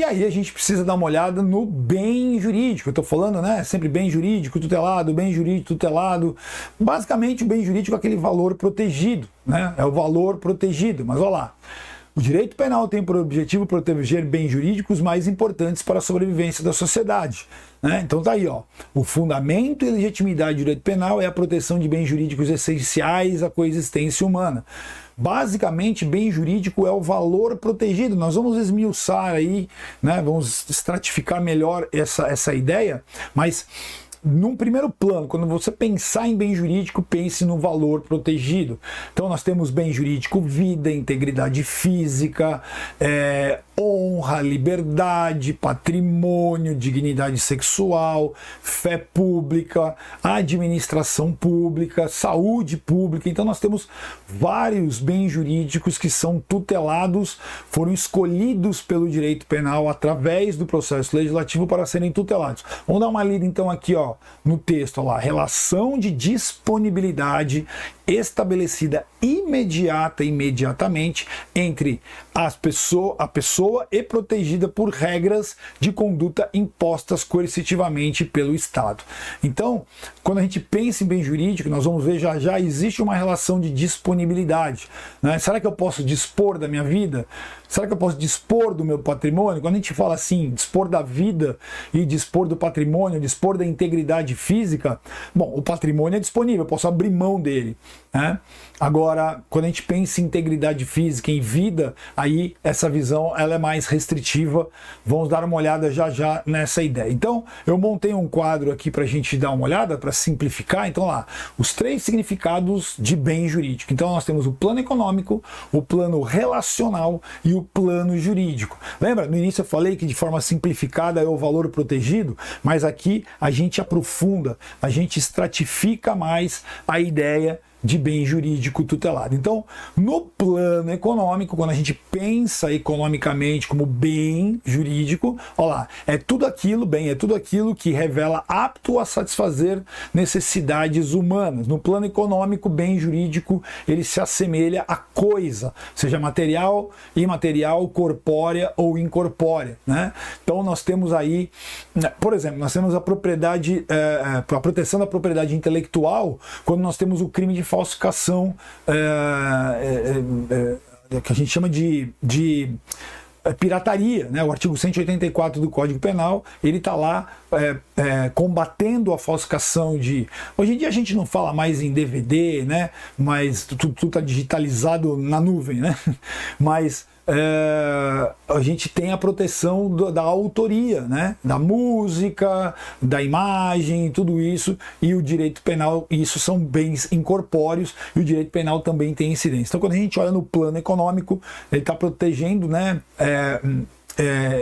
E aí a gente precisa dar uma olhada no bem jurídico. Eu estou falando, né? Sempre bem jurídico, tutelado, bem jurídico, tutelado. Basicamente, o bem jurídico é aquele valor protegido, né? É o valor protegido. Mas olha lá. O direito penal tem por objetivo proteger bens jurídicos mais importantes para a sobrevivência da sociedade, né? Então tá aí, ó. O fundamento e legitimidade do direito penal é a proteção de bens jurídicos essenciais à coexistência humana. Basicamente, bem jurídico é o valor protegido. Nós vamos esmiuçar aí, né? Vamos estratificar melhor essa ideia, mas num primeiro plano, quando você pensar em bem jurídico, pense no valor protegido. Então nós temos bem jurídico, vida, integridade física, honra, liberdade, patrimônio, dignidade sexual, fé pública, administração pública, saúde pública. Então nós temos vários bens jurídicos que são tutelados, foram escolhidos pelo direito penal através do processo legislativo para serem tutelados. Vamos dar uma lida então aqui, ó, no texto, ó lá, relação de disponibilidade estabelecida imediatamente entre a pessoa e protegida por regras de conduta impostas coercitivamente pelo Estado. Então, quando a gente pensa em bem jurídico, nós vamos ver já existe uma relação de disponibilidade, né? Será que eu posso dispor da minha vida? Será que eu posso dispor do meu patrimônio? Quando a gente fala assim, dispor da vida e dispor do patrimônio, dispor da integridade física, bom, o patrimônio é disponível, eu posso abrir mão dele, né? Agora, quando a gente pensa em integridade física, em vida, aí essa visão ela é mais restritiva. Vamos dar uma olhada já nessa ideia. Então, eu montei um quadro aqui para a gente dar uma olhada, para simplificar. Então lá, os 3 significados de bem jurídico. Então nós temos o plano econômico, o plano relacional e o plano jurídico. Lembra? No início eu falei que de forma simplificada é o valor protegido, mas aqui a gente aprofunda, a gente estratifica mais a ideia de bem jurídico tutelado. Então, no plano econômico, quando a gente pensa economicamente como bem jurídico, olha lá, é tudo aquilo que revela apto a satisfazer necessidades humanas. No plano econômico, bem jurídico, ele se assemelha a coisa, seja material, imaterial, corpórea ou incorpórea, né? Então, nós temos aí, por exemplo, nós temos a propriedade, a proteção da propriedade intelectual, quando nós temos o crime de falsificação, que a gente chama de pirataria, né? O artigo 184 do Código Penal, ele está lá combatendo a falsificação de... Hoje em dia a gente não fala mais em DVD, né? Mas tudo está digitalizado na nuvem, né? Mas a gente tem a proteção da autoria, né? Da música, da imagem, tudo isso, e o direito penal, isso são bens incorpóreos, e o direito penal também tem incidência. Então, quando a gente olha no plano econômico, ele está protegendo, né,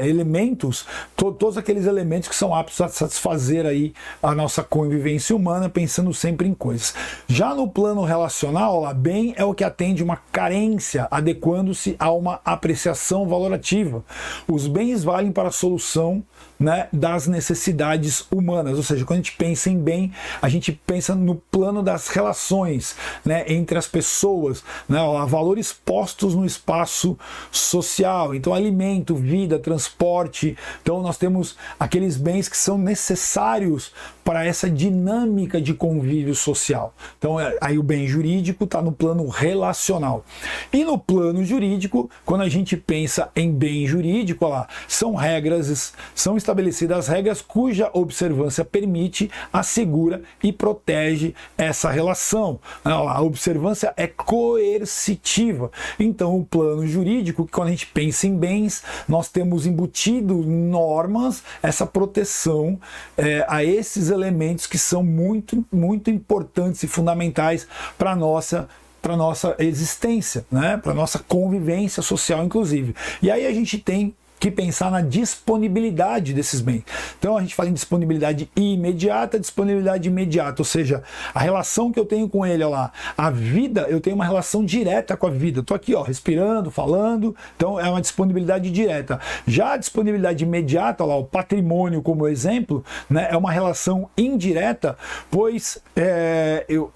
elementos, todos aqueles elementos que são aptos a satisfazer aí a nossa convivência humana, pensando sempre em coisas. Já no plano relacional, lá, bem é o que atende uma carência, adequando-se a uma apreciação valorativa. Os bens valem para a solução, né, das necessidades humanas, ou seja, quando a gente pensa em bem, a gente pensa no plano das relações, né, entre as pessoas, né, valores postos no espaço social. Então, alimento, vida, transporte. Então, nós temos aqueles bens que são necessários para essa dinâmica de convívio social. Então, aí o bem jurídico está no plano relacional. E no plano jurídico, quando a gente pensa em bem jurídico, olha lá, são estabelecidas regras cuja observância permite, assegura e protege essa relação. A observância é coercitiva. Então, o plano jurídico, quando a gente pensa em bens, nós temos embutido normas, essa proteção a esses elementos que são muito, muito importantes e fundamentais para a nossa existência, né? Para a nossa convivência social, inclusive. E aí a gente tem que pensar na disponibilidade desses bens. Então a gente fala em disponibilidade imediata, ou seja, a relação que eu tenho com ele, ó lá, a vida, eu tenho uma relação direta com a vida. Estou aqui, ó, respirando, falando, então é uma disponibilidade direta. Já a disponibilidade imediata, ó lá, o patrimônio como exemplo, né, é uma relação indireta, pois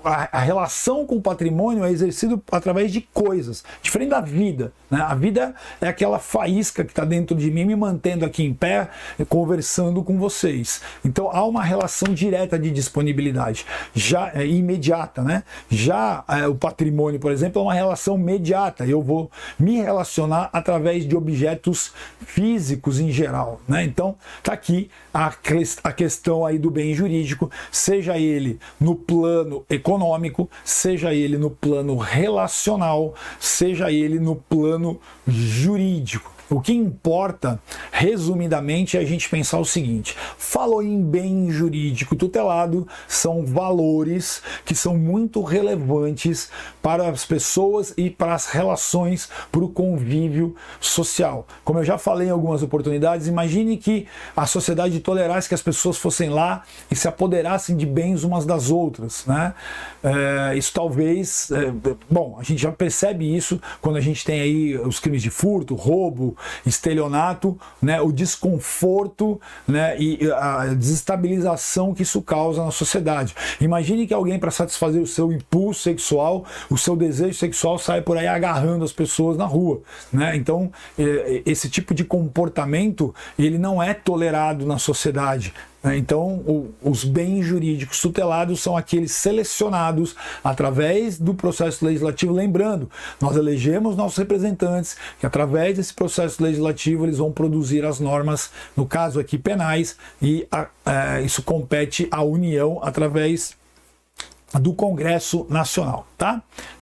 a relação com o patrimônio é exercida através de coisas, diferente da vida, né? A vida é aquela faísca que está dentro dentro de mim, me mantendo aqui em pé, conversando com vocês. Então há uma relação direta de disponibilidade, já imediata, né? Já o patrimônio, por exemplo, é uma relação imediata. Eu vou me relacionar através de objetos físicos em geral, né? Então tá aqui a questão aí do bem jurídico, seja ele no plano econômico, seja ele no plano relacional, seja ele no plano jurídico. O que importa, resumidamente, é a gente pensar o seguinte: falou em bem jurídico tutelado, são valores que são muito relevantes para as pessoas e para as relações, para o convívio social. Como eu já falei em algumas oportunidades, imagine que a sociedade tolerasse que as pessoas fossem lá e se apoderassem de bens umas das outras, né? Isso talvez... bom, a gente já percebe isso quando a gente tem aí os crimes de furto, roubo, estelionato, né, o desconforto, né, e a desestabilização que isso causa na sociedade. Imagine que alguém, para satisfazer o seu impulso sexual, o seu desejo sexual, sai por aí agarrando as pessoas na rua, né? Então esse tipo de comportamento, ele não é tolerado na sociedade. Então, os bens jurídicos tutelados são aqueles selecionados através do processo legislativo. Lembrando, nós elegemos nossos representantes, que através desse processo legislativo eles vão produzir as normas, no caso aqui penais, e isso compete à União através do Congresso Nacional, tá?